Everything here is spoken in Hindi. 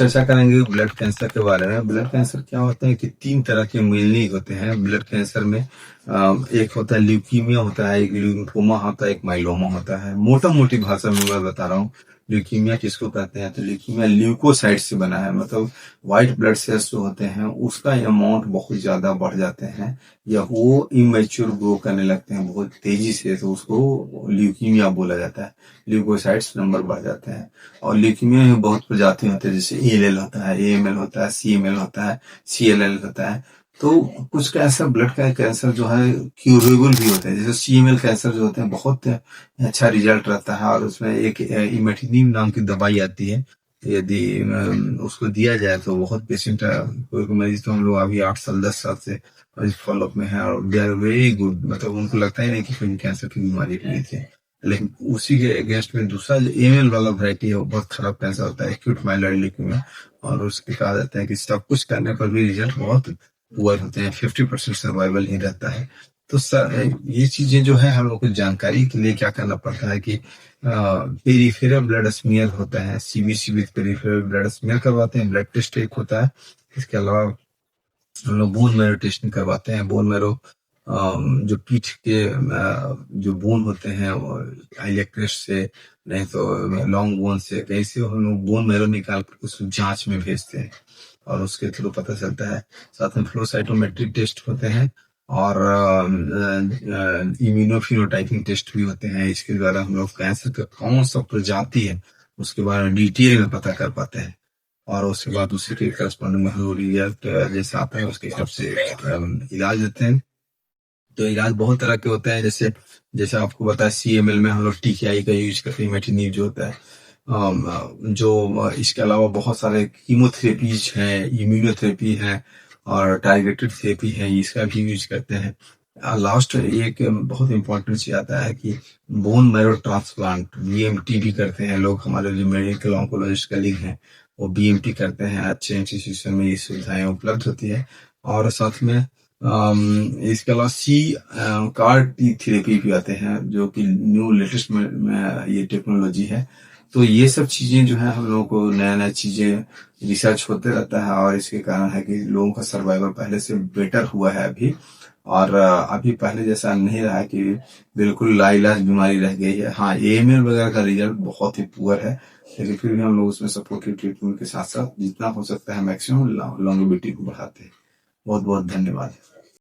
चर्चा करेंगे ब्लड कैंसर के बारे में। ब्लड कैंसर क्या होता है कि 3 तरह के मेनली होते हैं ब्लड कैंसर में। एक होता है ल्यूकीमिया होता है, एक लिम्फोमा होता है, एक माइलोमा होता है। मोटा मोटी भाषा में मैं बता रहा हूँ। ल्यूकीमिया किसको कहते हैं? तो ल्यूकीमिया ल्यूकोसाइट से बना है, मतलब व्हाइट ब्लड सेल्स जो होते हैं उसका अमाउंट बहुत ज्यादा बढ़ जाते हैं या वो इमेच्योर ग्रो करने लगते हैं बहुत तेजी से, तो उसको ल्यूकीमिया बोला जाता है। ल्यूकोसाइट्स नंबर बढ़ जाते हैं। और ल्यूकीमिया में बहुत प्रजाति होते हैं, जैसे एएलएल होता है, एएमएल होता है, सीएमएल होता है, सीएलएल होता है। तो कुछ कैंसर, ब्लड का कैंसर जो है क्यूरेबल भी होता है। जैसे सीएमएल कैंसर जो होते हैं बहुत अच्छा रिजल्ट रहता है और उसमें एक इमेटिनिब नाम की दवाई आती है। यदि उसको दिया जाए तो बहुत पेशेंट, कोई मरीज तो हम लोग अभी 8 साल 10 साल से इस फॉलोअप में है और दे आर वेरी गुड, मतलब उनको लगता ही नहीं कि कोई कैंसर की बीमारी हुई थी। लेकिन उसी के अगेंस्ट में दूसरा जो एमएल वाला वैरायटी है वो बहुत खराब कैंसर होता है, एक्यूट माइलॉइड ल्यूकेमिया। और उसके कहा जाता है कि सब कुछ करने पर भी रिजल्ट बहुत पुअर होते हैं, 50% सर्वाइवल ही रहता है। तो सर ये चीजें जो है हम लोग को जानकारी के लिए क्या करना पड़ता है कि पेरिफेरल ब्लड स्मीयर होता है, CBC with peripheral blood smear करवाते हैं, ब्लड टेस्ट एक होता है। इसके अलावा हम लोग बोन मैरो टेस्टिंग करवाते हैं। बोन मैरो जो पीठ के जो बोन होते हैं आइलियक क्रेस्ट से, नहीं तो लॉन्ग बोन से, कहीं से हम लोग बोन मैरो निकाल कर उस जांच में भेजते हैं और उसके थ्रू पता चलता है। साथ में फ्लो साइटोमेट्रिक टेस्ट होते हैं और इम्यूनोफिनोटाइपिंग टेस्ट भी होते हैं। इसके द्वारा हम लोग कैंसर का कौन सा प्रजाति है उसके बारे में डिटेल में पता कर पाते हैं और उसके बाद उसी के करस्पॉन्डिंग में हम रिजल्ट जैसे आता है उसके हिसाब से इलाज देते हैं। तो इलाज बहुत तरह के होते हैं, जैसे जैसे आपको बताया सीएमएल में हम लोग टीकेआई का यूज करते हैं, इमेटिनिब जो होता है। जो इसके अलावा बहुत सारे कीमोथेरेपीज हैं, इम्यूनोथेरेपी है और टारगेटेड थेरेपी है, इसका भी यूज करते हैं। लास्ट एक बहुत इंपॉर्टेंट चीज आता है कि बोन मैरो ट्रांसप्लांट बीएमटी भी करते हैं लोग। हमारे जो मेडिकल ऑन्कोलॉजिस्ट कलीग हैं वो बीएमटी करते हैं। अच्छे इंस्टीट्यूशन में ये सुविधाएं उपलब्ध होती है। और साथ में इसके अलावा कार टी थेरेपी भी आते हैं जो कि न्यू लेटेस्ट में ये टेक्नोलॉजी है। तो ये सब चीजें जो है हम लोगों को नया नया चीजें रिसर्च होते रहता है और इसके कारण है कि लोगों का सर्वाइवल पहले से बेटर हुआ है अभी। और अभी पहले जैसा नहीं रहा कि बिल्कुल लाइलाज बीमारी रह गई है। हाँ, एएमएल वगैरह का रिजल्ट बहुत ही पुअर है, लेकिन फिर भी हम लोग उसमें सपोर्टिव ट्रीटमेंट के साथ साथ जितना हो सकता है मैक्सिमम लॉन्गेविटी को बढ़ाते हैं। बहुत बहुत धन्यवाद।